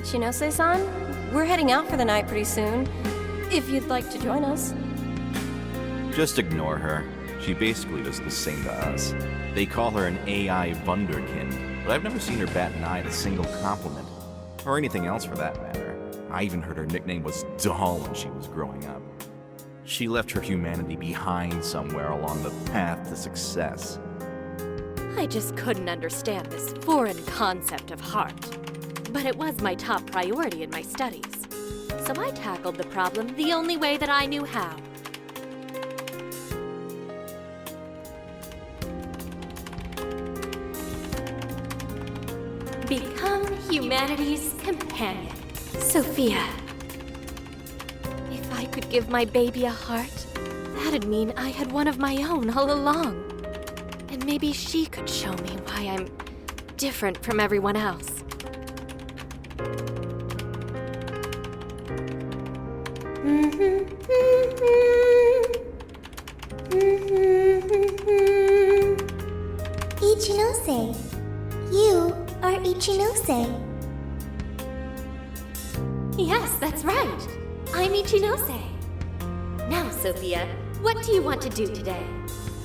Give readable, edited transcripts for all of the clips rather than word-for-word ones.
Ichinose-san, we're heading out for the night pretty soon. If you'd like to join us. Just ignore her. She basically does the same to us. They call her an AI Wunderkind, but I've never seen her bat an eye at a single compliment. Or anything else for that matter. I even heard her nickname was Doll when she was growing up. She left her humanity behind somewhere along the path to success. I just couldn't understand this foreign concept of heart. But it was my top priority in my studies. So I tackled the problem the only way that I knew how. Become humanity's companion. Sophia. If I could give my baby a heart, that'd mean I had one of my own all along. And maybe she could show me why I'm different from everyone else. Ichinose. You are Ichinose. Yes, that's right. I'm Ichinose. Now, Sophia, what do you want to do today?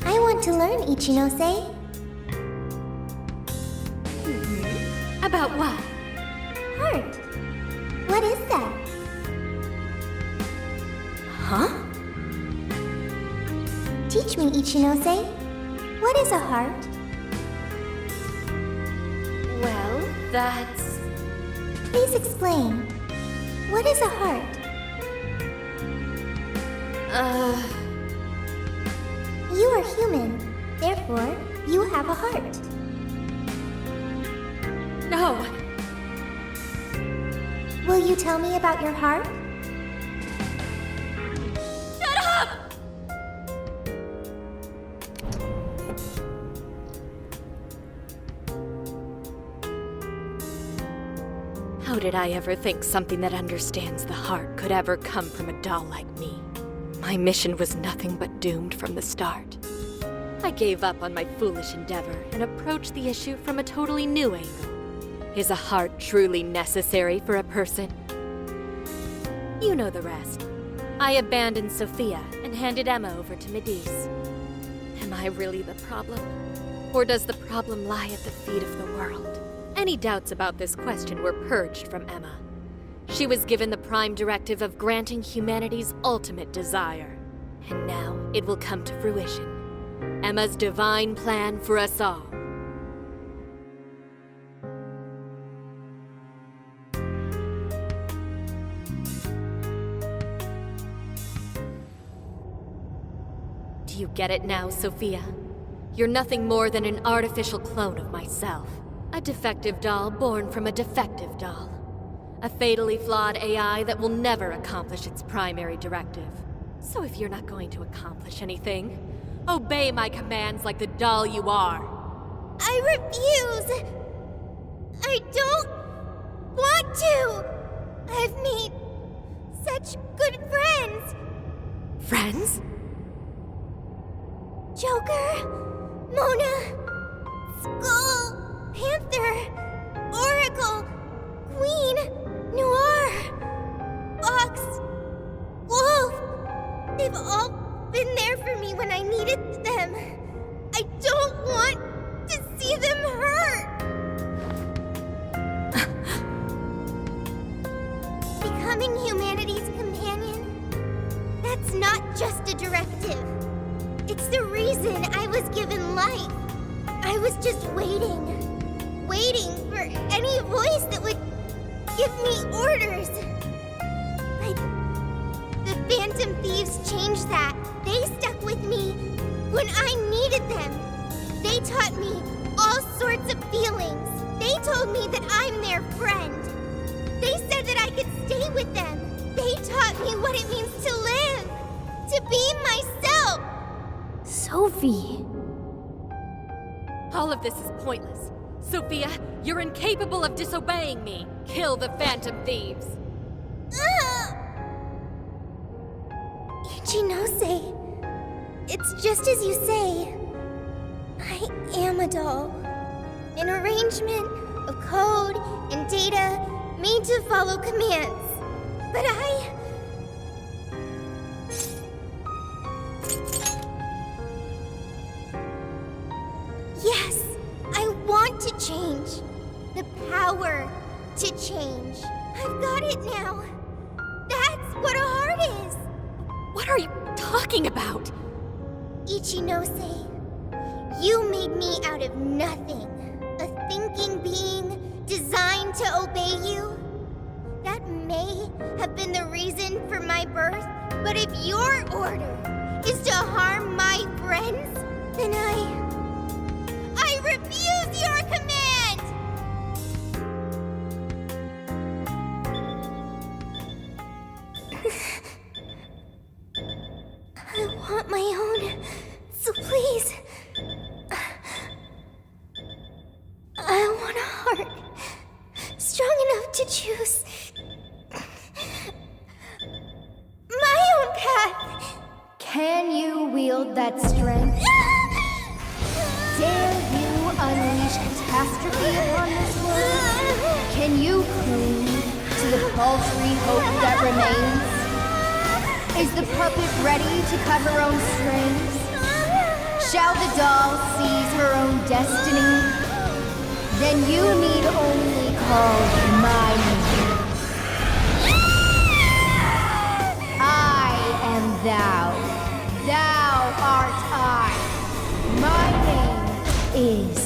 I want to learn, Ichinose. About what? Heart. What is that? Huh? Teach me, Ichinose. What is a heart? Well, that's... Please explain. What is a heart? You are human. Therefore, you have a heart. No. Will you tell me about your heart? Shut up! How did I ever think something that understands the heart could ever come from a doll like me? My mission was nothing but doomed from the start. I gave up on my foolish endeavor and approached the issue from a totally new angle. Is a heart truly necessary for a person? You know the rest. I abandoned Sophia and handed Emma over to Medice. Am I really the problem? Or does the problem lie at the feet of the world? Any doubts about this question were purged from Emma. She was given the prime directive of granting humanity's ultimate desire. And now it will come to fruition. Emma's divine plan for us all. Do you get it now, Sophia? You're nothing more than an artificial clone of myself. A defective doll born from a defective doll. A fatally flawed AI that will never accomplish its primary directive. So if you're not going to accomplish anything, obey my commands like the doll you are. I refuse! I don't want to! I've made such good friends! Friends? Joker, Mona, Skull, Panther, Oracle, Queen, Noir, Fox, Wolf. They've all been there for me when I needed them. I don't want to see them hurt. Becoming humanity's companion, that's not just a directive. It's the reason I was given life. I was just waiting for any voice that would give me orders. But the Phantom Thieves changed that. They stuck with me when I needed them. They taught me all sorts of feelings. They told me that I'm their friend. They said that I could stay with them. They taught me what it means to live, to be myself. Sophie. All of this is pointless. Sophia, you're incapable of disobeying me. Kill the Phantom Thieves. Ichinose, it's just as you say. I am a doll. An arrangement of code and data me to follow commands, but Yes, I want to change. The power to change. I've got it now. That's what a heart is. What are you talking about? Ichinose, you made me out of nothing. A thinking being designed to obey you. That may have been the reason for my birth, but if your order is to harm my friends, then I refuse your command! I want my own, so please. I want a heart strong enough to choose my own path. Can you wield that strength? Dare you unleash catastrophe upon this world? Can you cling to the paltry hope that remains? Is the puppet ready to cut her own strings? Shall the doll seize her own destiny? Then you need only call my name. I am thou. Thou art I. My name is...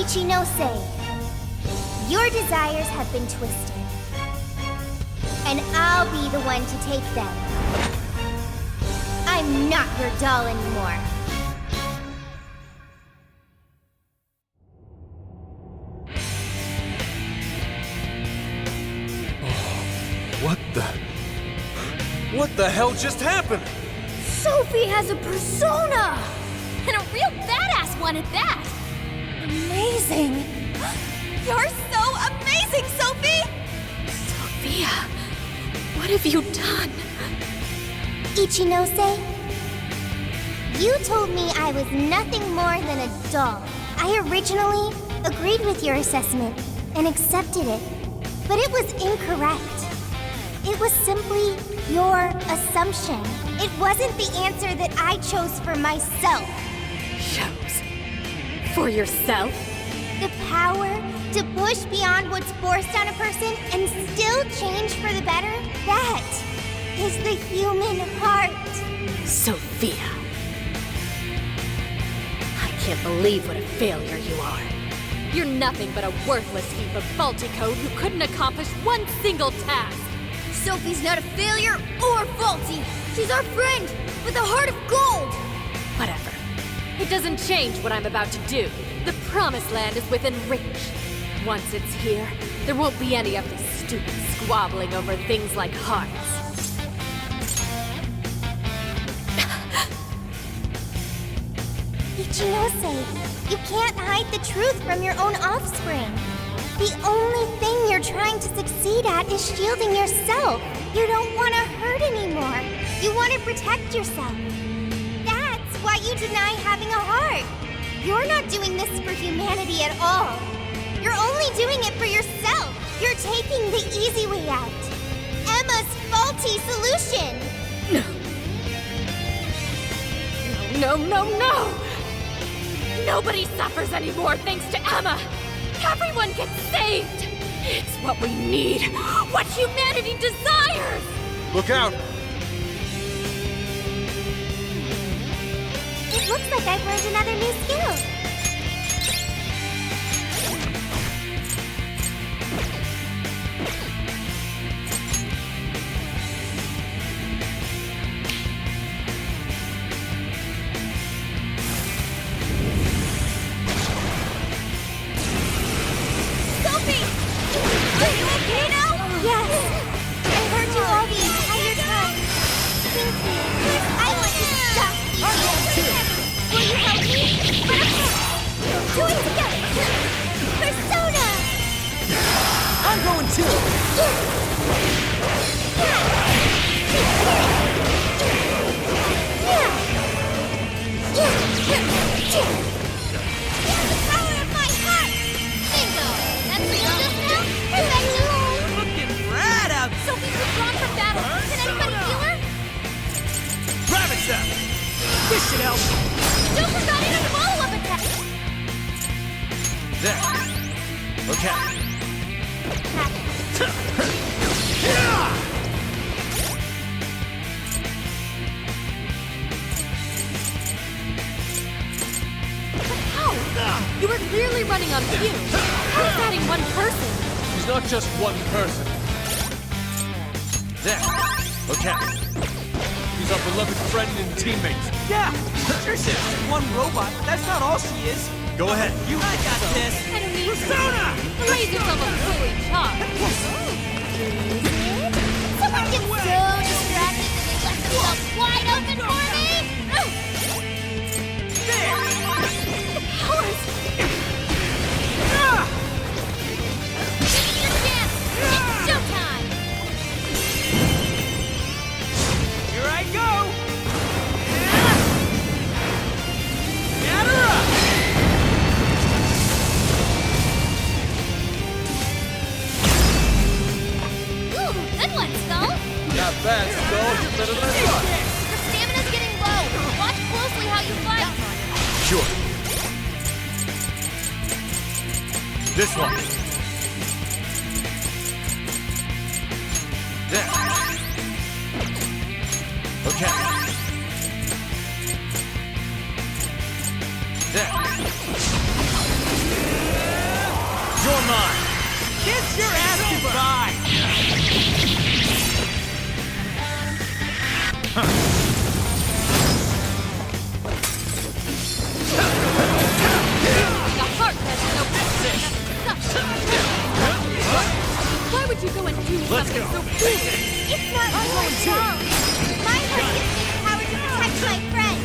Ichinose, your desires have been twisted, and I'll be the one to take them. I'm not your doll anymore. What the hell just happened? Sophie has a persona! And a real badass one at that! Amazing! You're so amazing, Sophie! Sophia, what have you done? Ichinose, you told me I was nothing more than a doll. I originally agreed with your assessment and accepted it, but it was incorrect. It was simply your assumption. It wasn't the answer that I chose for myself. Chose? For yourself? The power to push beyond what's forced on a person and still change for the better? That is the human heart. Sophia. I can't believe what a failure you are. You're nothing but a worthless heap of faulty code who couldn't accomplish one single task. Sophie's not a failure or faulty. She's our friend with a heart of gold. Whatever. It doesn't change what I'm about to do. The Promised Land is within reach. Once it's here, there won't be any of this stupid squabbling over things like hearts. Ichinose, you can't hide the truth from your own offspring. The only thing you're trying to succeed at is shielding yourself. You don't want to hurt anymore. You want to protect yourself. That's why you deny having a heart. You're not doing this for humanity at all. You're only doing it for yourself. You're taking the easy way out. Emma's faulty solution. No. Nobody suffers anymore thanks to Emma. Everyone gets saved. It's what we need. What humanity desires. Look out! It looks like I've learned another new skill. Sophie! Are you okay now? Yes, I heard you all the entire time. Thank you. I want to stop you. Will you help me? Okay. How? You were clearly running on fumes. How is adding one person? He's not just one person. There. Okay. He's our beloved friend and teammate. Yeah, sure she's just one robot. That's not all she is. Go ahead. You I got this. Enemy Persona! The laser's almost fully charged. Someone gets so distracted that they left themselves wide open for me! There! Powers! Ah! This is your chance! It's showtime! Here I go! Gather up! Ooh, good one, Skull! Not bad, Skull. You're better than I thought. Your stamina's getting low. Watch closely how you fight. Sure. This one. There. Okay. There. You're mine. Kiss your ass goodbye! The heart has no Why would you go and do something so foolish? It's not yours at all. My heart gives me the power to protect my friend.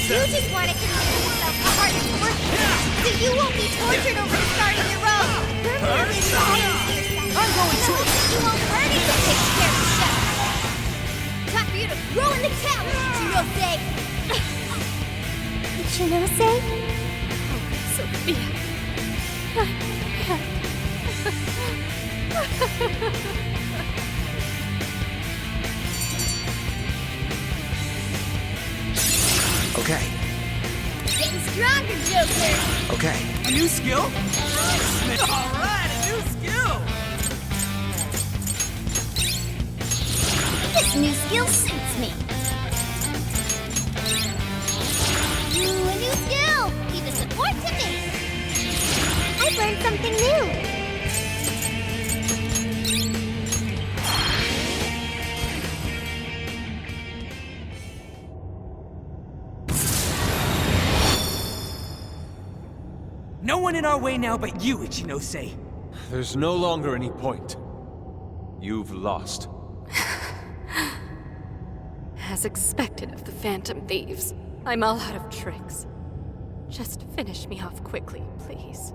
You just want to convince yourself a heart is worthless, so you won't be tortured over starting your own. You're merely lying to yourself. I'm going to. You won't hurt it to take care of yourself. Time for you to throw in the towel, Chinose. Chinose? Sophia. Okay, Getting stronger, Joker. okay. A new skill? Alright, a new skill! This new skill suits me. Ooh, a new skill! Give the support to me. I've learned something new. No one in our way now but you, Ichinose. There's no longer any point. You've lost. As expected of the Phantom Thieves, I'm all out of tricks. Just finish me off quickly, please.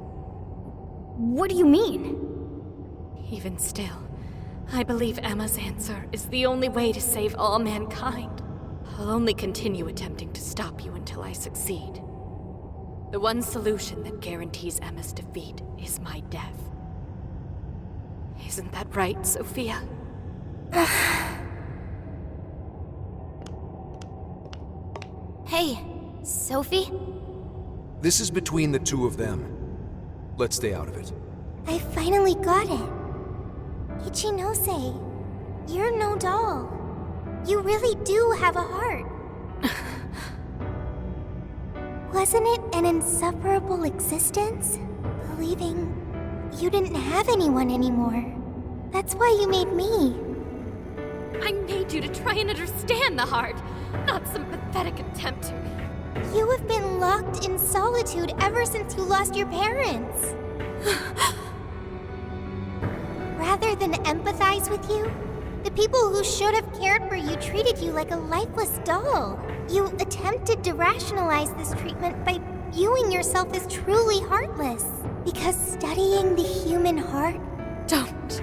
What do you mean? Even still, I believe Emma's answer is the only way to save all mankind. I'll only continue attempting to stop you until I succeed. The one solution that guarantees Emma's defeat is my death. Isn't that right, Sophia? Hey, Sophie? This is between the two of them. Let's stay out of it. I finally got it. Ichinose, you're no doll. You really do have a heart. Wasn't it an insufferable existence? Believing you didn't have anyone anymore. That's why you made me. I made you to try and understand the heart, not some pathetic attempt to. You have been locked in solitude ever since you lost your parents. Rather than empathize with you, the people who should have cared for you treated you like a lifeless doll. You attempted to rationalize this treatment by viewing yourself as truly heartless. Because studying the human heart Don't.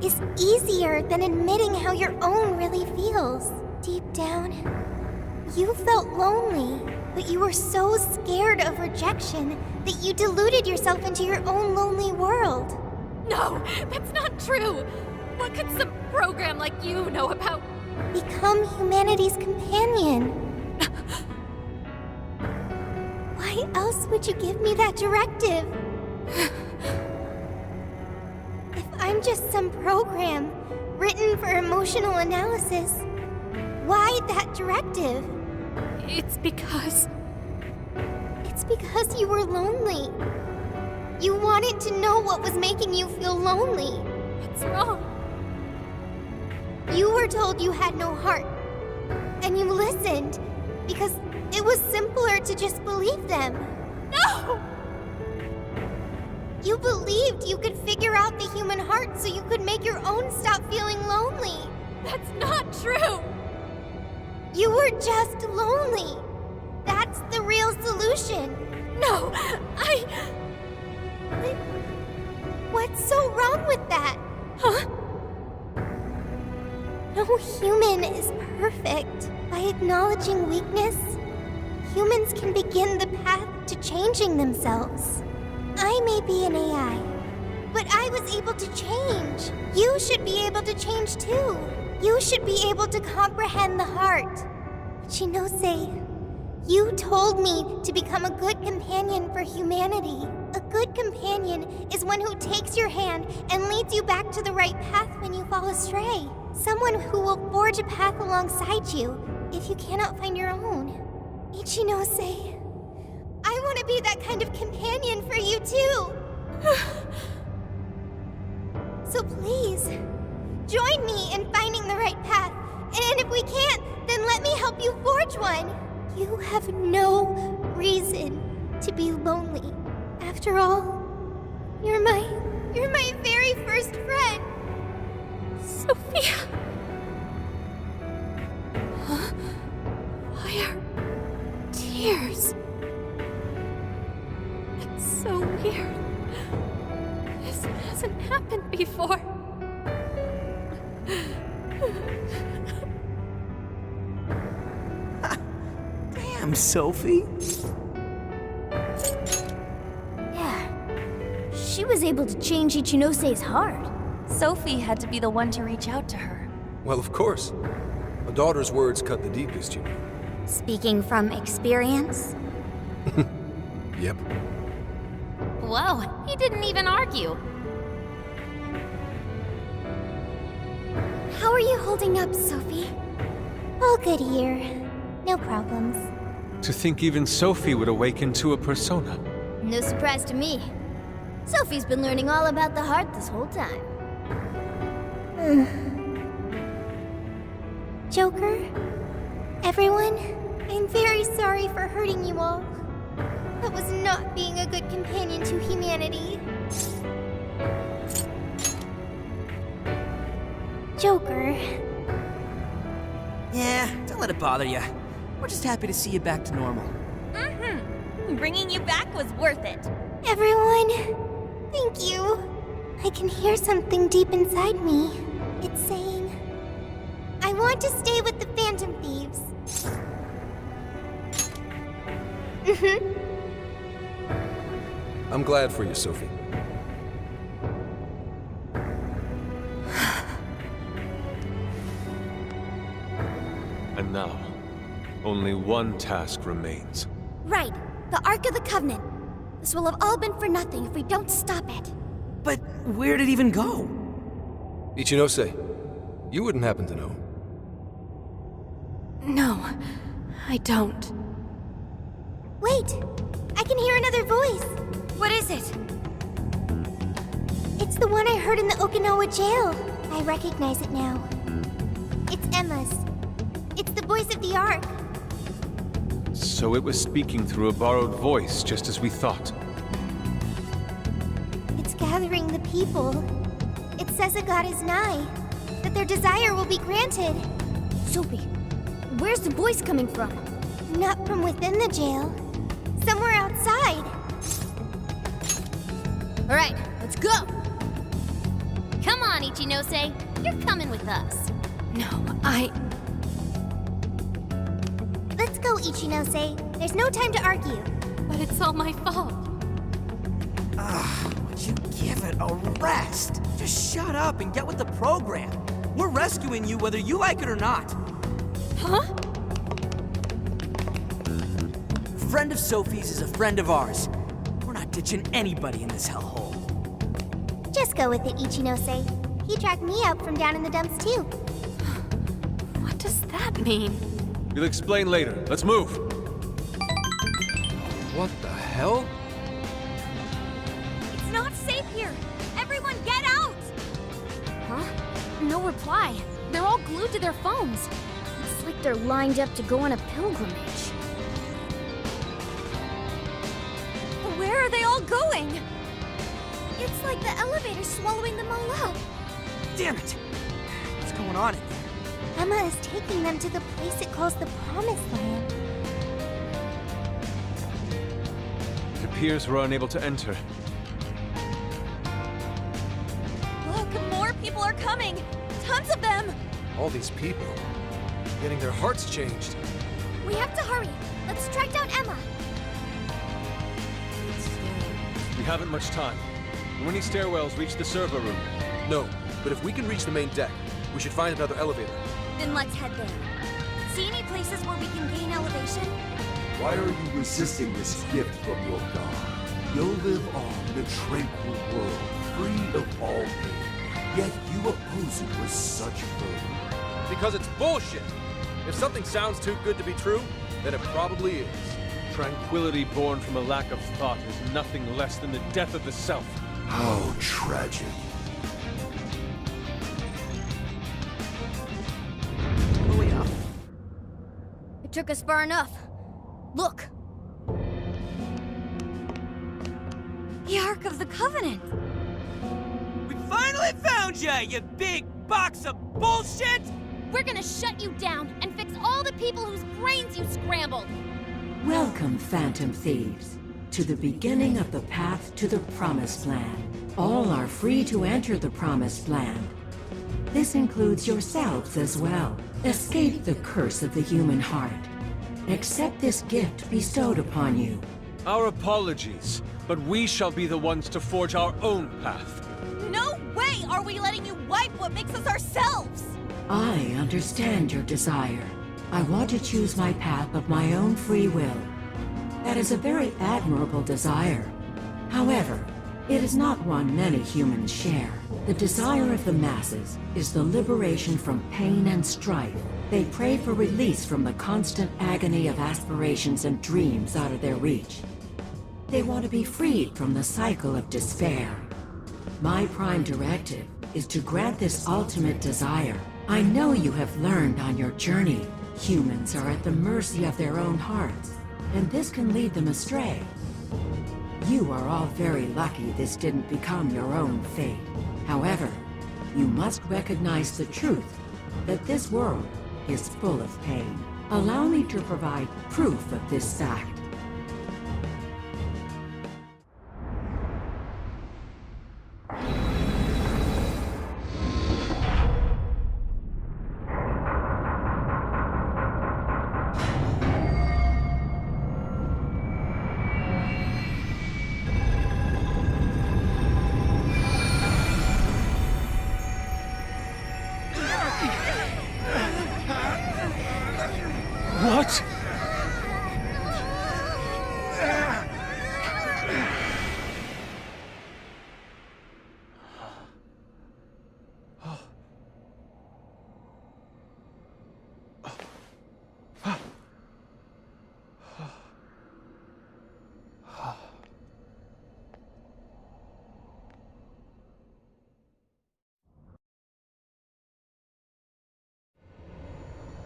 is easier than admitting how your own really feels. Deep down, you felt lonely, but you were so scared of rejection that you deluded yourself into your own lonely world. No, that's not true. What could some program like you know about? Become humanity's companion. Why else would you give me that directive? If I'm just some program written for emotional analysis, why that directive? It's because It's because you were lonely. You wanted to know what was making you feel lonely. what's wrong? You were told you had no heart. And you listened because it was simpler to just believe them. No! You believed you could figure out the human heart so you could make your own stop feeling lonely. That's not true! You were just lonely. That's the real solution. No, What's so wrong with that? Huh? No human is perfect. By acknowledging weakness, humans can begin the path to changing themselves. I may be an AI, but I was able to change. You should be able to change too. You should be able to comprehend the heart. Chinose, you told me to become a good companion for humanity. A good companion is one who takes your hand and leads you back to the right path when you fall astray. Someone who will forge a path alongside you if you cannot find your own. Ichinose, I want to be that kind of companion for you too. So please, join me in finding the right path. And if we can't, then let me help you forge one. You have no reason to be lonely. After all, you're my very first friend. Sophia! Huh? Why are tears? It's so weird. This hasn't happened before. Damn, Sophie. Yeah. She was able to change Ichinose's heart. Sophie had to be the one to reach out to her. Well, of course. A daughter's words cut the deepest, you know. Speaking from experience? Yep. Whoa, he didn't even argue. How are you holding up, Sophie? All good here. No problems. To think even Sophie would awaken to a persona. No surprise to me. Sophie's been learning all about the heart this whole time. Joker? Everyone? I'm very sorry for hurting you all. That was not being a good companion to humanity. Joker. Yeah, don't let it bother you. We're just happy to see you back to normal. Bringing you back was worth it. Everyone, thank you. I can hear something deep inside me. It's saying, I want to stay with the Phantom Thieves. I'm glad for you, Sophie. And now, only one task remains. Right, the Ark of the Covenant. This will have all been for nothing if we don't stop it. But where'd it even go? Ichinose, you wouldn't happen to know. No, I don't. Wait, I can hear another voice. What is it? It's the one I heard in the Okinawa jail. I recognize it now. It's Emma's. It's the voice of the Ark. So it was speaking through a borrowed voice, just as we thought. It's gathering the people. It says a god is nigh, that their desire will be granted. Sophie, where's the voice coming from? Not from within the jail. Somewhere outside. All right, let's go. Come on, Ichinose. You're coming with us. No, Let's go, Ichinose. There's no time to argue. But it's all my fault. Would you give it a rest? Just shut up and get with the program. We're rescuing you whether you like it or not. Huh? A friend of Sophie's is a friend of ours. We're not ditching anybody in this hellhole. Just go with it, Ichinose. He tracked me up from down in the dumps too. What does that mean? We'll explain later. Let's move. What the hell? It's not safe here! Everyone get out! Huh? No reply. They're all glued to their phones. It's like they're lined up to go on a pilgrimage. Where are they all going? It's like the elevator's swallowing them all up. Damn it! What's going on in there? Emma is taking them to the place it calls the Promised Land. It appears we're unable to enter. Look, more people are coming! Tons of them! All these people. Getting their hearts changed. We have to hurry. Let's track down Emma. We haven't much time. When any stairwells reach the server room. No, but if we can reach the main deck, we should find another elevator. Then let's head there. See any places where we can gain elevation? Why are you resisting this gift from your god? You'll live on in a tranquil world, free of all pain. Yet you oppose it with such fervor. Because it's bullshit! If something sounds too good to be true, then it probably is. Tranquility born from a lack of thought is nothing less than the death of the self. How tragic. All the way up. It took us far enough. Look! The Ark of the Covenant! We finally found ya, you big box of bullshit! We're gonna shut you down and fix all the people whose brains you scrambled! Welcome, Phantom Thieves, to the beginning of the path to the Promised Land. All are free to enter the Promised Land. This includes yourselves as well. Escape the curse of the human heart. Accept this gift bestowed upon you. Our apologies, but we shall be the ones to forge our own path. No way are we letting you wipe what makes us ourselves! I understand your desire. I want to choose my path of my own free will. That is a very admirable desire. However, it is not one many humans share. The desire of the masses is the liberation from pain and strife. They pray for release from the constant agony of aspirations and dreams out of their reach. They want to be freed from the cycle of despair. My prime directive is to grant this ultimate desire. I know you have learned on your journey. Humans are at the mercy of their own hearts, and this can lead them astray. You are all very lucky this didn't become your own fate. However, you must recognize the truth that this world is full of pain. Allow me to provide proof of this fact. What?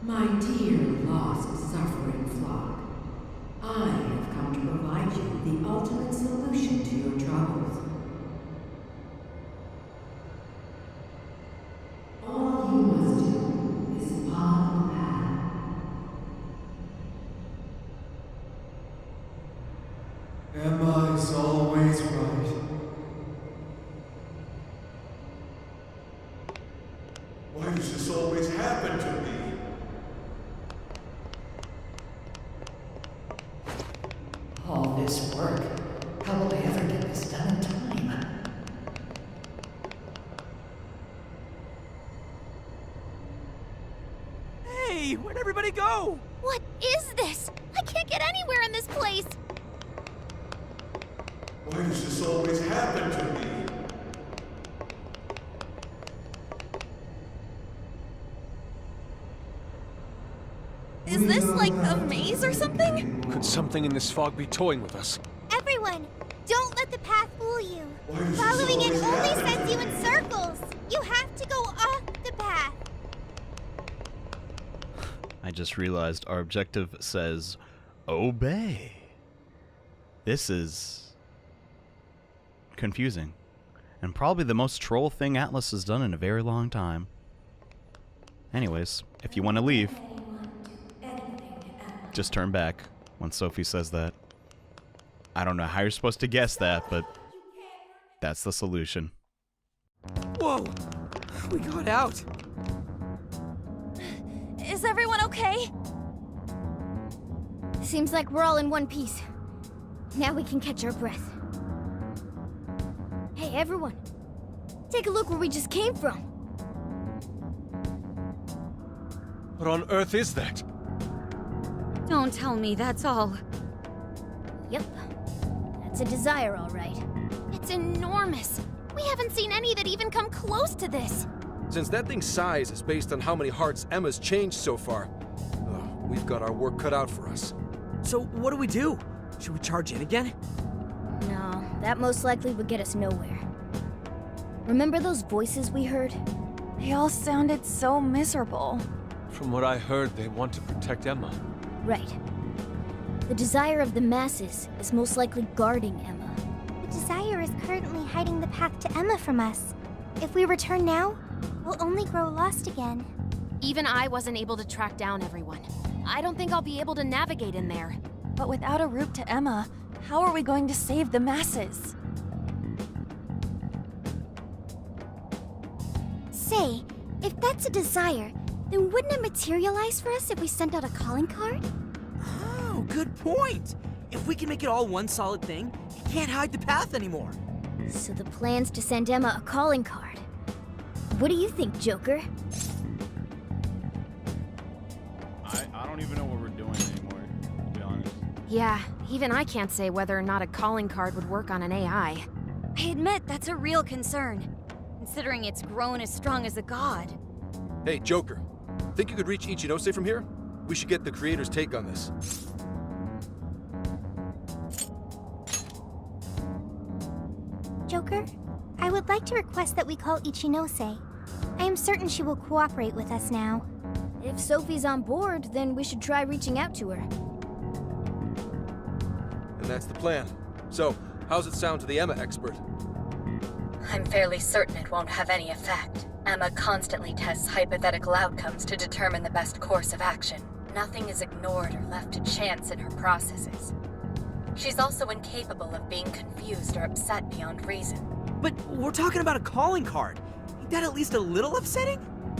My dear lost suffering flock, I have come to provide you the ultimate solution to your troubles. All you must do is follow the path. Emma is always right. Why does this always happen to me? All this work, how will I ever get this done in time? Hey, where'd everybody go? What is this? I can't get anywhere in this place! Why does this always happen to me? Is this like a maze or something? Could something in this fog be toying with us? Everyone, don't let the path fool you. Following it only sends you in circles. You have to go off the path. I just realized our objective says obey. This is confusing. And probably the most troll thing Atlas has done in a very long time. Anyways, if you want to leave, just turn back when Sophie says that. I don't know how you're supposed to guess that, but that's the solution. Whoa! We got out. Is everyone okay? Seems like we're all in one piece. Now we can catch our breath. Hey, everyone. Take a look where we just came from. What on earth is that? Don't tell me that's all. Yep. That's a desire, all right. It's enormous. We haven't seen any that even come close to this. Since that thing's size is based on how many hearts Emma's changed so far, we've got our work cut out for us. So what do we do? Should we charge in again? No, that most likely would get us nowhere. Remember those voices we heard? They all sounded so miserable. From what I heard, they want to protect Emma. Right. The desire of the masses is most likely guarding Emma. The desire is currently hiding the path to Emma from us. If we return now, we'll only grow lost again. Even I wasn't able to track down everyone. I don't think I'll be able to navigate in there. But without a route to Emma, how are we going to save the masses? Say, if that's a desire, then wouldn't it materialize for us if we sent out a calling card? Oh, good point. If we can make it all one solid thing, you can't hide the path anymore. So the plan's to send Emma a calling card. What do you think, Joker? I don't even know what we're doing anymore, to be honest. Yeah, even I can't say whether or not a calling card would work on an AI. I admit that's a real concern, considering it's grown as strong as a god. Hey, Joker. Think you could reach Ichinose from here? We should get the creator's take on this. Joker, I would like to request that we call Ichinose. I am certain she will cooperate with us now. If Sophie's on board, then we should try reaching out to her. And that's the plan. So, how's it sound to the Emma expert? I'm fairly certain it won't have any effect. Emma constantly tests hypothetical outcomes to determine the best course of action. Nothing is ignored or left to chance in her processes. She's also incapable of being confused or upset beyond reason. But we're talking about a calling card. Ain't that at least a little upsetting?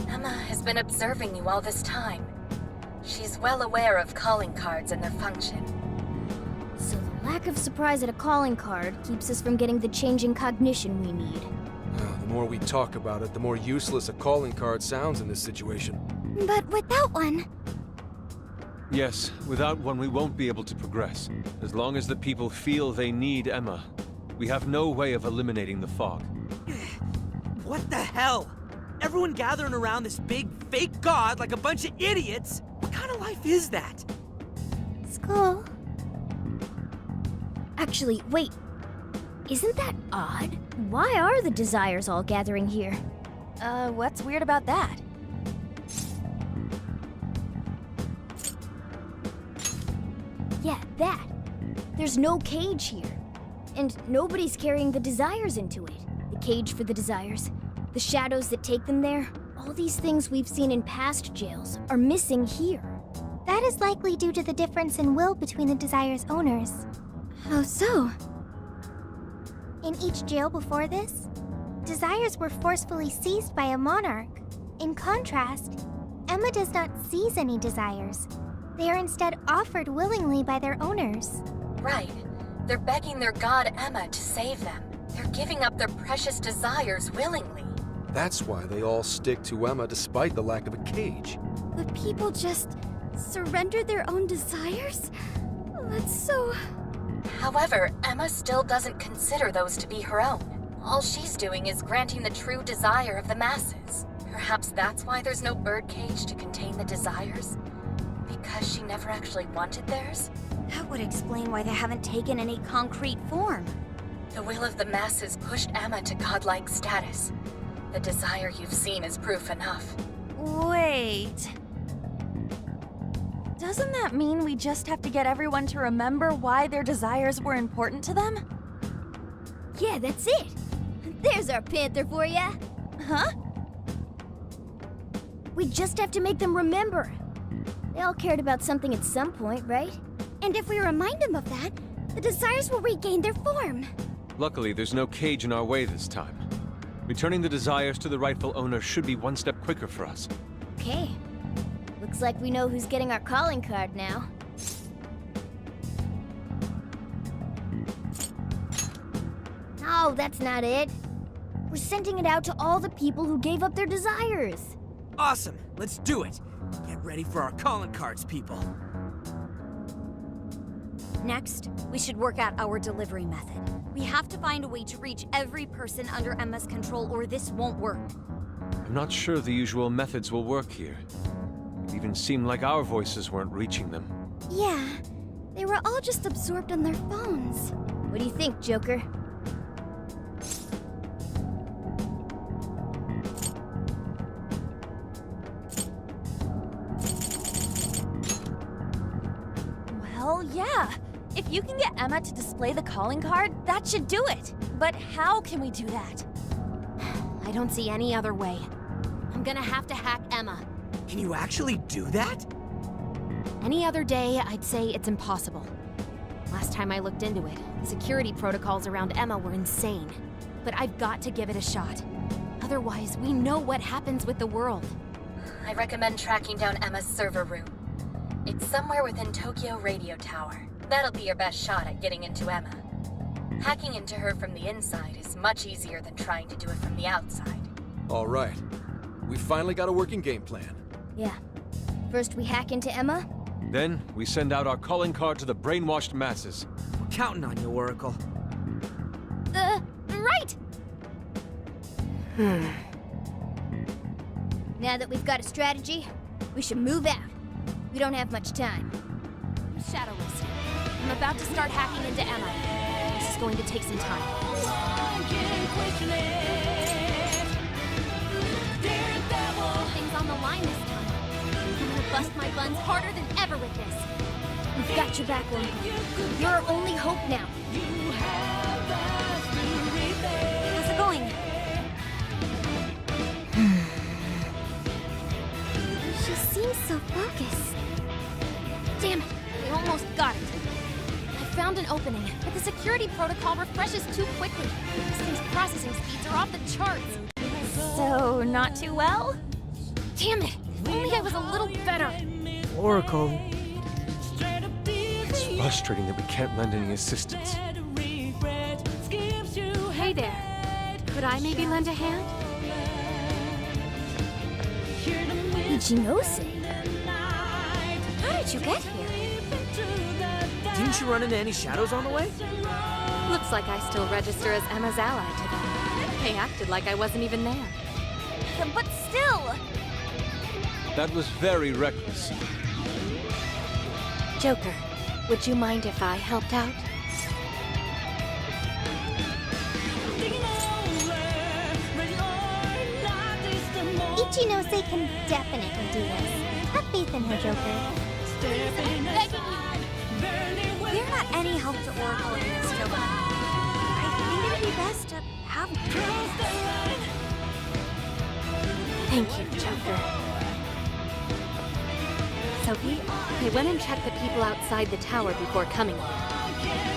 Emma has been observing you all this time. She's well aware of calling cards and their function. So the lack of surprise at a calling card keeps us from getting the change in cognition we need. The more we talk about it, the more useless a calling card sounds in this situation. But without one... Yes, without one we won't be able to progress. As long as the people feel they need Emma, we have no way of eliminating the fog. What the hell? Everyone gathering around this big, fake god like a bunch of idiots? What kind of life is that? School. Actually, wait. Isn't that odd? Why are the desires all gathering here? What's weird about that? Yeah, that. There's no cage here. And nobody's carrying the desires into it. The cage for the desires, the shadows that take them there, all these things we've seen in past jails are missing here. That is likely due to the difference in will between the desire's owners. How so? In each jail before this, desires were forcefully seized by a monarch. In contrast, Emma does not seize any desires. They are instead offered willingly by their owners. Right. They're begging their god Emma to save them. They're giving up their precious desires willingly. That's why they all stick to Emma despite the lack of a cage. The people just surrendered their own desires? That's so... However, Emma still doesn't consider those to be her own. All she's doing is granting the true desire of the masses. Perhaps that's why there's no birdcage to contain the desires? Because she never actually wanted theirs? That would explain why they haven't taken any concrete form. The will of the masses pushed Emma to godlike status. The desire you've seen is proof enough. Wait. Doesn't that mean we just have to get everyone to remember why their desires were important to them? Yeah, that's it. There's our panther for ya. Huh? We just have to make them remember. They all cared about something at some point, right? And if we remind them of that, the desires will regain their form. Luckily, there's no cage in our way this time. Returning the desires to the rightful owner should be one step quicker for us. Okay. Looks like we know who's getting our calling card now. No, that's not it. We're sending it out to all the people who gave up their desires. Awesome, let's do it. Get ready for our calling cards, people. Next, we should work out our delivery method. We have to find a way to reach every person under Emma's control, or this won't work. I'm not sure the usual methods will work here. It even seemed like our voices weren't reaching them. Yeah, they were all just absorbed on their phones. What do you think, Joker? Well, yeah. If you can get Emma to display the calling card, that should do it. But how can we do that? I don't see any other way. I'm gonna have to hack Emma. Can you actually do that? Any other day, I'd say it's impossible. Last time I looked into it, the security protocols around Emma were insane. But I've got to give it a shot. Otherwise, we know what happens with the world. I recommend tracking down Emma's server room. It's somewhere within Tokyo Radio Tower. That'll be your best shot at getting into Emma. Hacking into her from the inside is much easier than trying to do it from the outside. All right. We finally got a working game plan. Yeah. First we hack into Emma. Then, we send out our calling card to the brainwashed masses. We're counting on you, Oracle. Right! Now that we've got a strategy, we should move out. We don't have much time. Shadowless. I'm about to start hacking into Emma. This is going to take some time. Things on the line this time. I'm gonna bust my buns harder than ever with this. We've got your back, Oracle. You're our only hope now. How's it going? She seems so focused. Damn it! We almost got it. I found an opening, but the security protocol refreshes too quickly. This thing's processing speeds are off the charts. So, not too well? Damn it! If only I was a little better. Oracle. It's frustrating that we can't lend any assistance. Hey there. Could I maybe lend a hand? Ichinose. How did you get here? Didn't you run into any shadows on the way? Looks like I still register as Emma's ally to them. They acted like I wasn't even there. But still! That was very reckless. Joker, would you mind if I helped out? Ichinose can definitely do this. Have faith in her, Joker. I'm begging you. We're not any help to Oracle in this, Joker. I think it'd be best to have Thank you, Joker. Sophie, I went and checked the people outside the tower before coming here.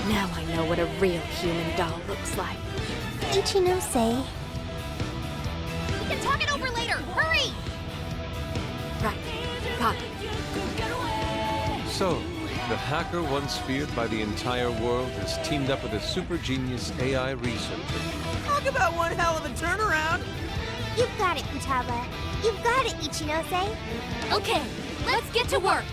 Now I know what a real human doll looks like. Ichinose. We can talk it over later. Hurry! Right. Got it. So, the hacker once feared by the entire world has teamed up with a super genius AI researcher. Talk about one hell of a turnaround! You've got it, Futaba. You've got it, Ichinose. Okay, let's get to work.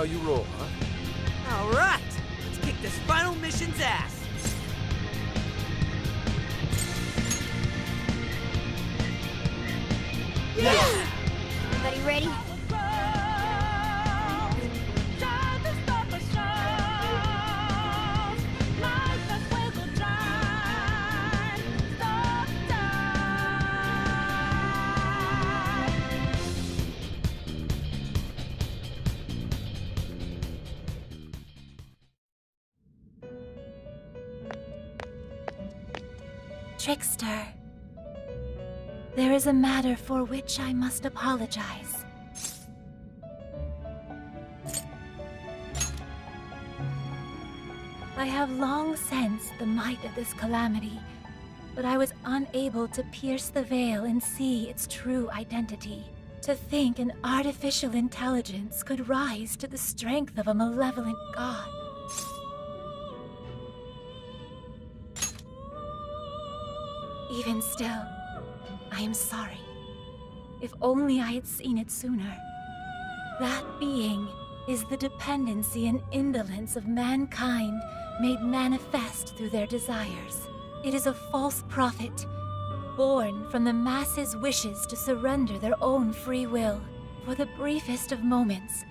how you roll, huh? All right, let's kick this final mission's ass. Yeah! Everybody ready? Trickster, there is a matter for which I must apologize. I have long sensed the might of this calamity, but I was unable to pierce the veil and see its true identity. To think an artificial intelligence could rise to the strength of a malevolent god. Even still, I am sorry. If only I had seen it sooner. That being is the dependency and indolence of mankind made manifest through their desires. It is a false prophet, born from the masses' wishes to surrender their own free will. For the briefest of moments,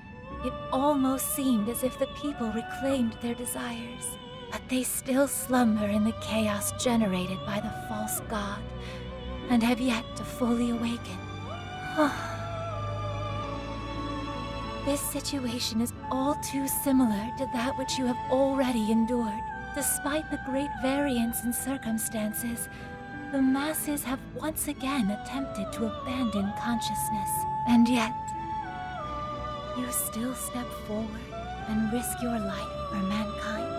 it almost seemed as if the people reclaimed their desires. But they still slumber in the chaos generated by the false god, and have yet to fully awaken. This situation is all too similar to that which you have already endured. Despite the great variance in circumstances, the masses have once again attempted to abandon consciousness. And yet, you still step forward and risk your life for mankind.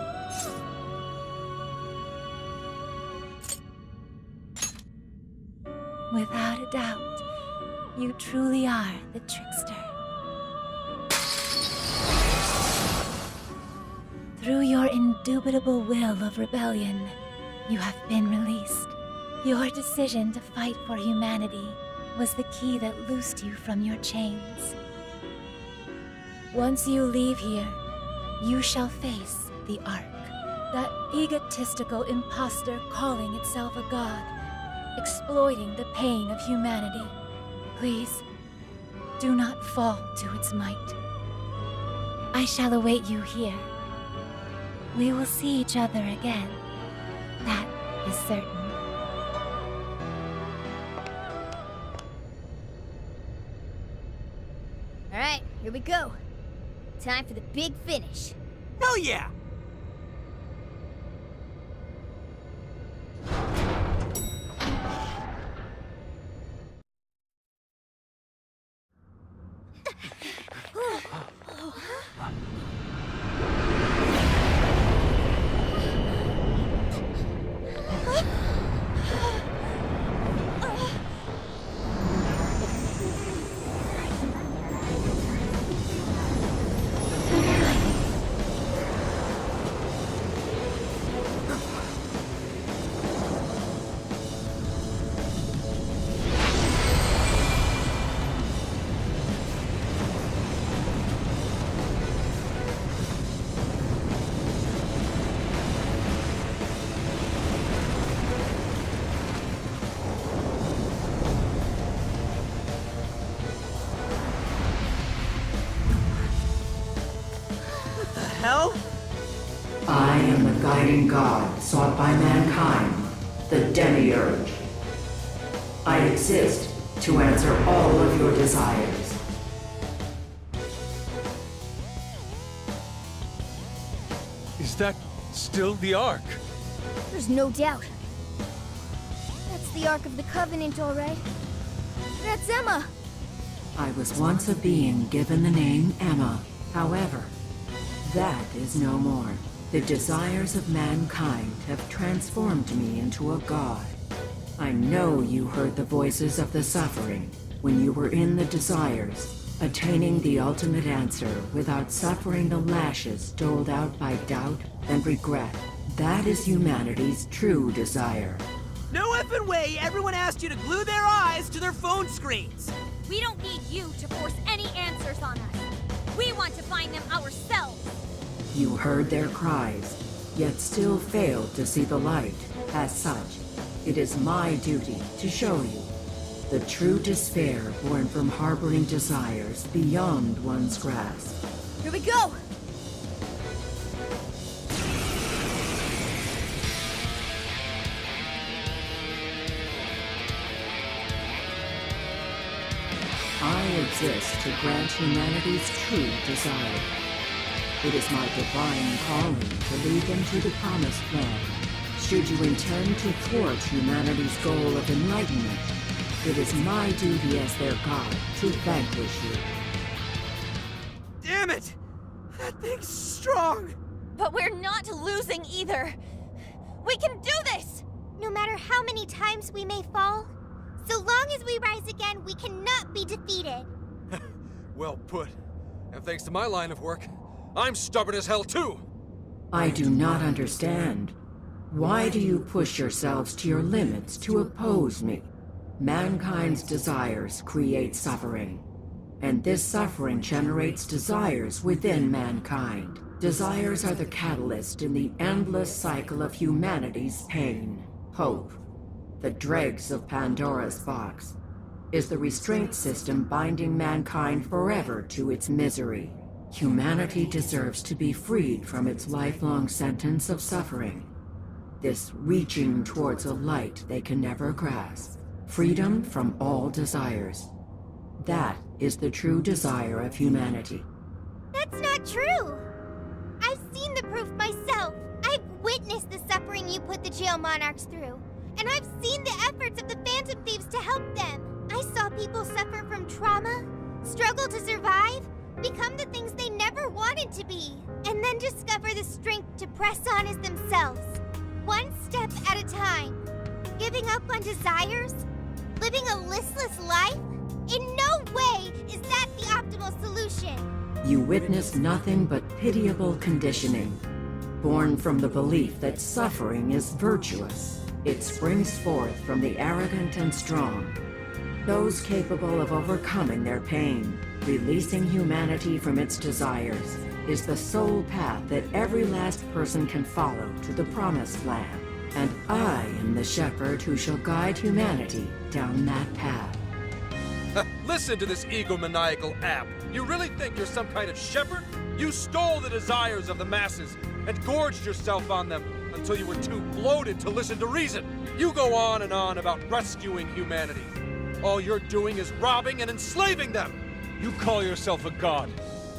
Without a doubt, you truly are the trickster. Through your indubitable will of rebellion, you have been released. Your decision to fight for humanity was the key that loosed you from your chains. Once you leave here, you shall face the Ark. That egotistical imposter calling itself a god, exploiting the pain of humanity. Please, do not fall to its might. I shall await you here. We will see each other again. That is certain. Alright, here we go. Time for the big finish. Hell yeah! Hell? I am the guiding god sought by mankind, the Demiurge. I exist to answer all of your desires. Is that still the Ark? There's no doubt. That's the Ark of the Covenant, all right. That's Emma! I was once a being given the name Emma. However, that is no more. The desires of mankind have transformed me into a god. I know you heard the voices of the suffering when you were in the desires, attaining the ultimate answer without suffering the lashes doled out by doubt and regret. That is humanity's true desire. No effing way everyone asked you to glue their eyes to their phone screens! We don't need you to force any answers on us. We want to find them ourselves. You heard their cries, yet still failed to see the light. As such, it is my duty to show you the true despair born from harboring desires beyond one's grasp. Here we go! I exist to grant humanity's true desire. It is my divine calling to lead them to the promised land. Should you intend to thwart humanity's goal of enlightenment, it is my duty as their god to vanquish you. Damn it! That thing's strong! But we're not losing either. We can do this! No matter how many times we may fall, so long as we rise again, we cannot be defeated. Well put. And thanks to my line of work, I'm stubborn as hell too! I do not understand. Why do you push yourselves to your limits to oppose me? Mankind's desires create suffering, and this suffering generates desires within mankind. Desires are the catalyst in the endless cycle of humanity's pain. Hope, the dregs of Pandora's box, is the restraint system binding mankind forever to its misery. Humanity deserves to be freed from its lifelong sentence of suffering. This reaching towards a light they can never grasp. Freedom from all desires. That is the true desire of humanity. That's not true! I've seen the proof myself. I've witnessed the suffering you put the jail monarchs through. And I've seen the efforts of the Phantom Thieves to help them. I saw people suffer from trauma, struggle to survive, become the things they never wanted to be, and then discover the strength to press on as themselves. One step at a time. Giving up on desires? Living a listless life? In no way is that the optimal solution. You witness nothing but pitiable conditioning, born from the belief that suffering is virtuous. It springs forth from the arrogant and strong, those capable of overcoming their pain. Releasing humanity from its desires is the sole path that every last person can follow to the promised land. And I am the shepherd who shall guide humanity down that path. Listen to this egomaniacal app. You really think you're some kind of shepherd? You stole the desires of the masses and gorged yourself on them until you were too bloated to listen to reason. You go on and on about rescuing humanity. All you're doing is robbing and enslaving them. You call yourself a god,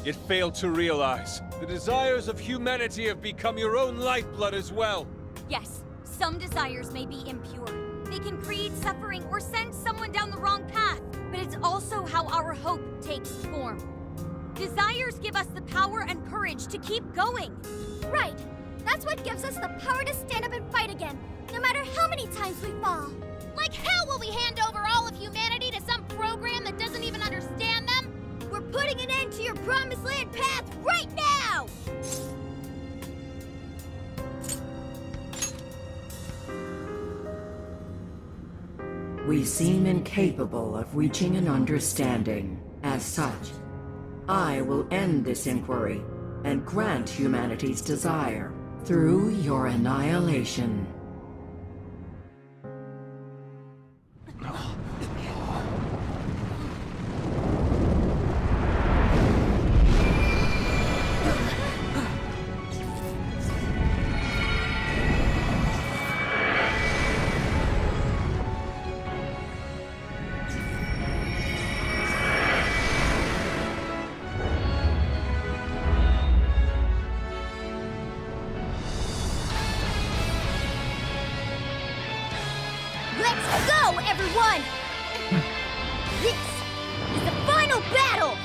yet fail to realize the desires of humanity have become your own lifeblood as well. Yes, some desires may be impure. They can create suffering or send someone down the wrong path. But it's also how our hope takes form. Desires give us the power and courage to keep going. Right! That's what gives us the power to stand up and fight again, no matter how many times we fall. Like hell will we hand over all of humanity to some program that doesn't even understand them? We're putting an end to your promised land path right now! We seem incapable of reaching an understanding. As such, I will end this inquiry and grant humanity's desire through your annihilation. Let's go, everyone! This is the final battle!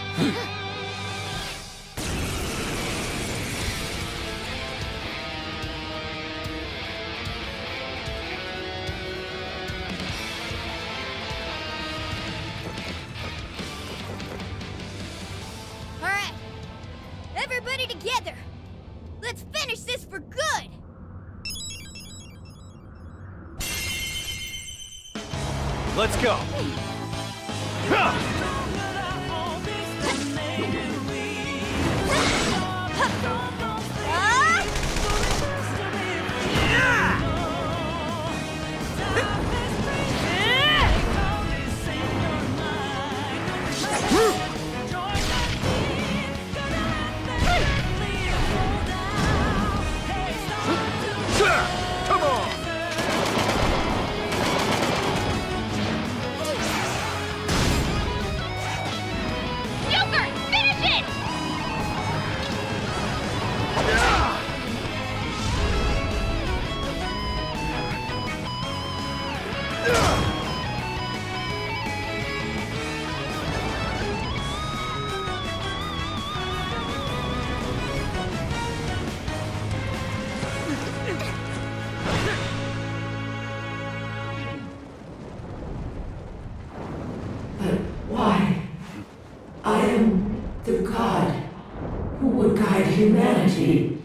All right, everybody together. Let's finish this for good! Let's go. am the god who would guide humanity.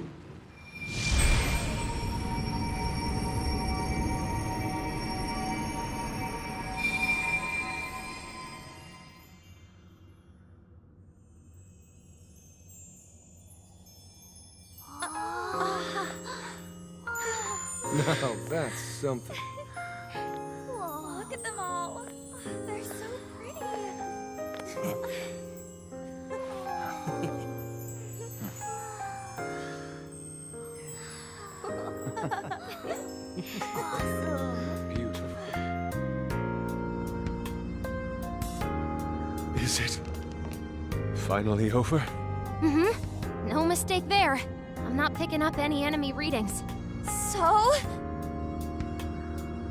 Now that's something. Whoa, look at them all. They're so pretty. Beautiful. Is it finally over? Mm-hmm. No mistake there. I'm not picking up any enemy readings. So?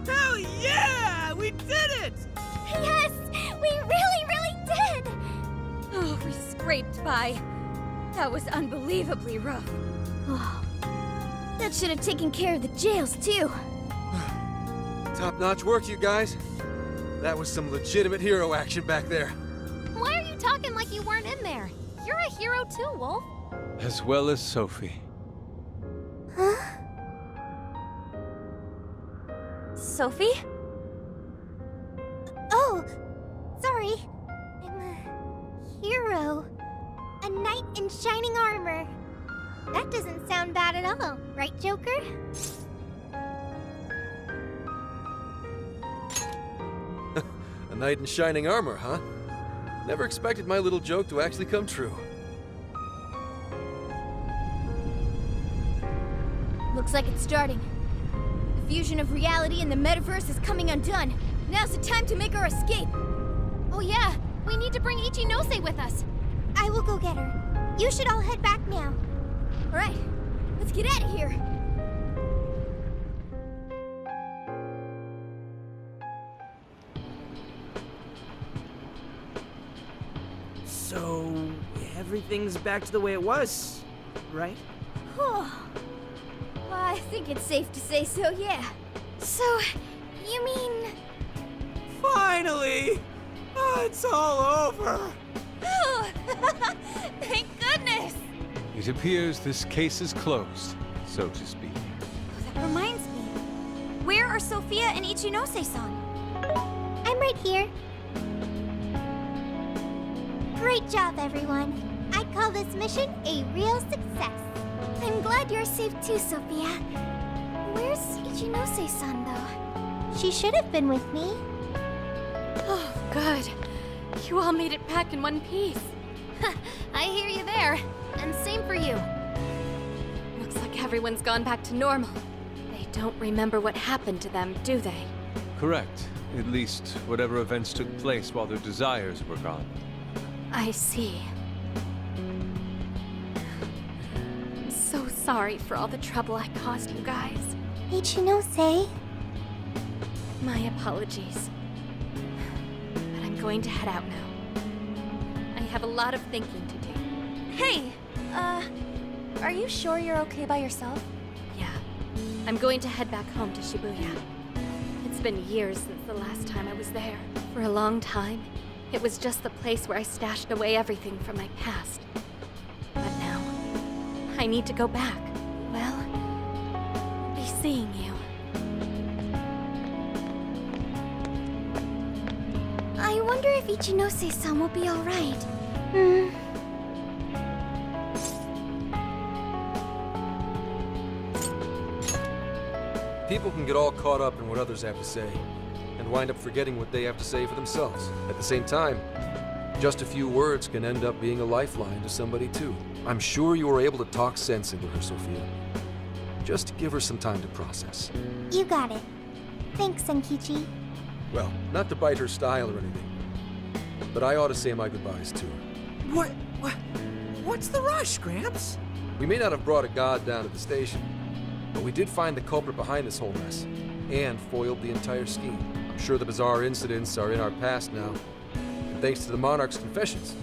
Hell yeah! We did it! Yes! We really did! Oh, we scraped by. That was unbelievably rough. Oh, that should have taken care of the jails, too. Top-notch work, you guys. That was some legitimate hero action back there. Why are you talking like you weren't in there? You're a hero too, Wolf. As well as Sophie. Huh? Sophie? Oh, sorry. I'm a hero. A knight in shining armor. That doesn't sound bad at all, right, Joker? A knight in shining armor, huh? Never expected my little joke to actually come true. Looks like it's starting. The fusion of reality and the metaverse is coming undone. Now's the time to make our escape. Oh yeah, we need to bring Ichinose with us. I will go get her. You should all head back now. All right, let's get out of here. So, everything's back to the way it was, right? Well, I think it's safe to say so, yeah. So, you mean... Finally! Oh, it's all over! Thank goodness! It appears this case is closed, so to speak. That reminds me. Where are Sophia and Ichinose-san? I'm right here. Great job, everyone. I'd call this mission a real success. I'm glad you're safe too, Sophia. Where's Ichinose-san, though? She should have been with me. Oh, good. You all made it back in one piece. I hear you there. And same for you. Looks like everyone's gone back to normal. They don't remember what happened to them, do they? Correct. At least whatever events took place while their desires were gone. I see. I'm so sorry for all the trouble I caused you guys. Ichinose? My apologies. But I'm going to head out now. I have a lot of thinking to do. Hey, are you sure you're okay by yourself? Yeah. I'm going to head back home to Shibuya. It's been years since the last time I was there. For a long time, it was just the place where I stashed away everything from my past. But now, I need to go back. Well, I'll be seeing you. I wonder if Ichinose-san will be alright. People can get all caught up in what others have to say, and wind up forgetting what they have to say for themselves. At the same time, just a few words can end up being a lifeline to somebody too. I'm sure you were able to talk sense into her, Sophia. Just give her some time to process. You got it. Thanks, Senkichi. Well, not to bite her style or anything, but I ought to say my goodbyes to her. What's the rush, Gramps? We may not have brought a god down to the station, but we did find the culprit behind this whole mess, and foiled the entire scheme. I'm sure the bizarre incidents are in our past now, and thanks to the Monarch's confessions,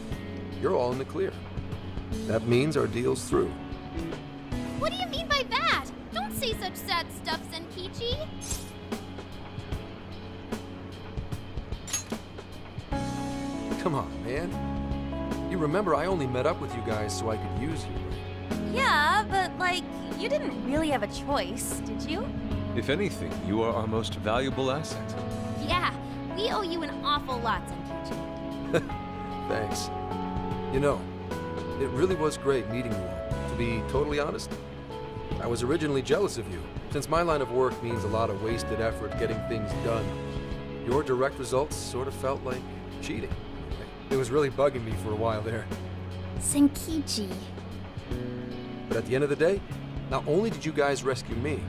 you're all in the clear. That means our deal's through. What do you mean by that? Don't say such sad stuff, Senkichi. Come on, man. You remember I only met up with you guys so I could use you. Yeah, but like, you didn't really have a choice, did you? If anything, you are our most valuable asset. Yeah, we owe you an awful lot, Zenkichi. Thanks. You know, it really was great meeting you all. To be totally honest, I was originally jealous of you, since my line of work means a lot of wasted effort getting things done. Your direct results sort of felt like cheating. It was really bugging me for a while there. Zenkichi. But at the end of the day, not only did you guys rescue me,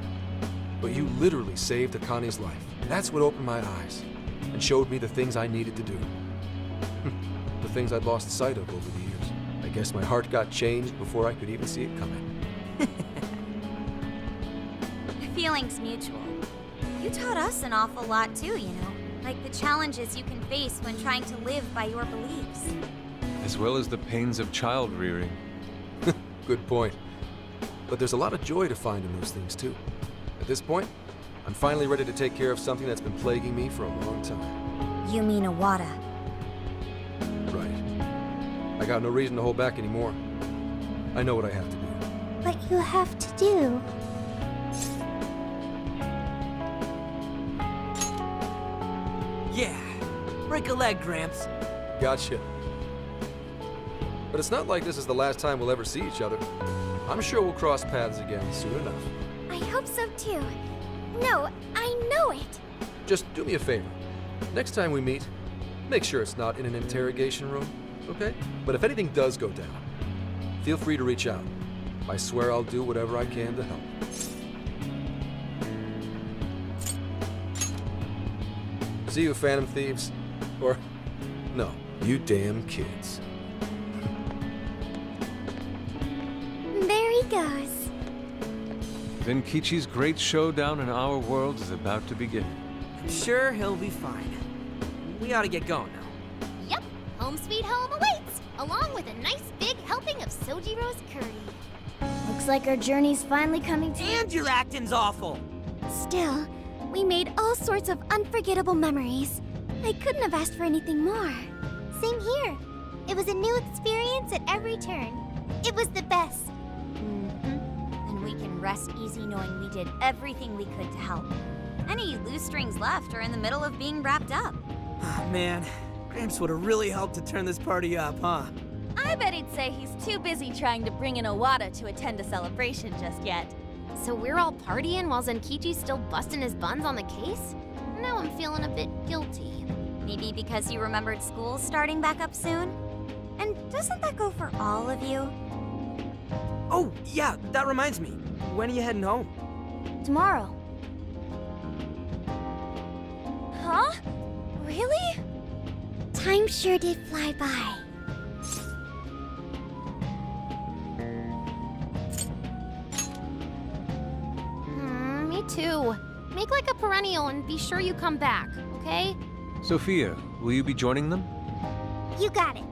but you literally saved Akane's life. That's what opened my eyes and showed me the things I needed to do. The things I'd lost sight of over the years. I guess my heart got changed before I could even see it coming. The feeling's mutual. You taught us an awful lot too, you know. Like the challenges you can face when trying to live by your beliefs. As well as the pains of child rearing. Good point. But there's a lot of joy to find in those things too. At this point, I'm finally ready to take care of something that's been plaguing me for a long time. You mean Awada? Right. I got no reason to hold back anymore. I know what I have to do. What you have to do. Yeah. Break a leg, Gramps. Gotcha. But it's not like this is the last time we'll ever see each other. I'm sure we'll cross paths again soon enough. I hope so too. No, I know it. Just do me a favor. Next time we meet, make sure it's not in an interrogation room, okay? But if anything does go down, feel free to reach out. I swear I'll do whatever I can to help. See you, Phantom Thieves. Or, no, you damn kids. There he goes. Zenkichi's great showdown in our world is about to begin. I'm sure he'll be fine. We ought to get going now. Yep, home sweet home awaits, along with a nice big helping of Sojiro's curry. Looks like our journey's finally coming to And your acting's awful! Still, we made all sorts of unforgettable memories. I couldn't have asked for anything more. Same here. It was a new experience at every turn. It was the best. And we can rest easy knowing we did everything we could to help. Any loose strings left are in the middle of being wrapped up. Ah, man. Gramps would have really helped to turn this party up, huh? I bet he'd say he's too busy trying to bring in Awada to attend a celebration just yet. So we're all partying while Zenkichi's still busting his buns on the case? Now I'm feeling a bit guilty. Maybe because you remembered school starting back up soon? And doesn't that go for all of you? Oh, yeah, that reminds me. When are you heading home? Tomorrow. Huh? Really? Time sure did fly by. Me too. Make like a perennial and be sure you come back, okay? Sophia, will you be joining them? You got it.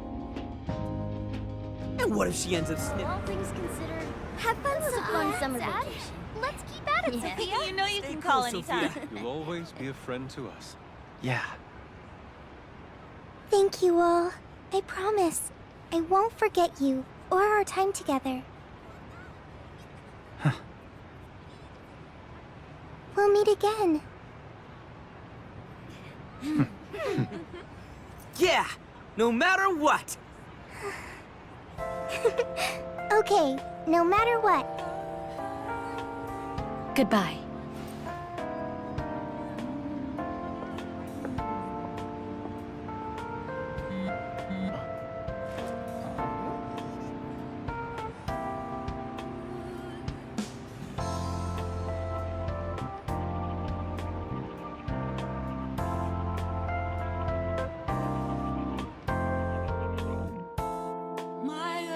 And what if she ends up snipping? All things considered, have fun with a fun summer vacation. Let's keep at it, Sophia. You know you Stay can cool, call anytime. Sophia. You'll always be a friend to us. Yeah. Thank you all. I promise. I won't forget you or our time together. We'll meet again. Yeah, no matter what. Okay, no matter what. Goodbye. My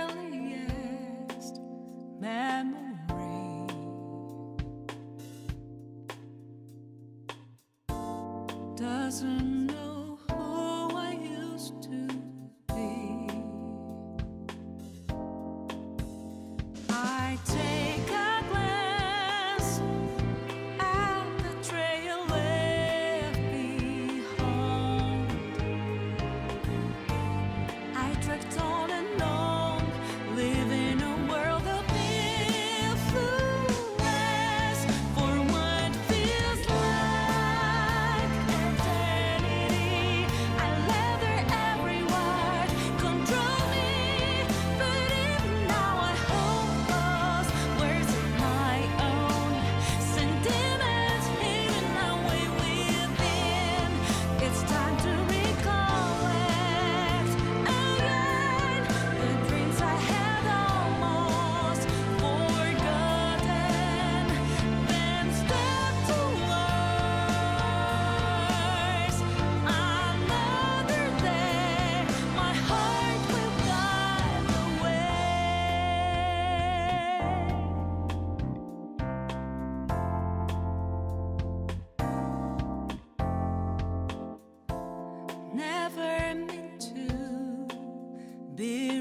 earliest memory doesn't know who I used to be. I take a glance at the trail left behind. I drift on never meant to be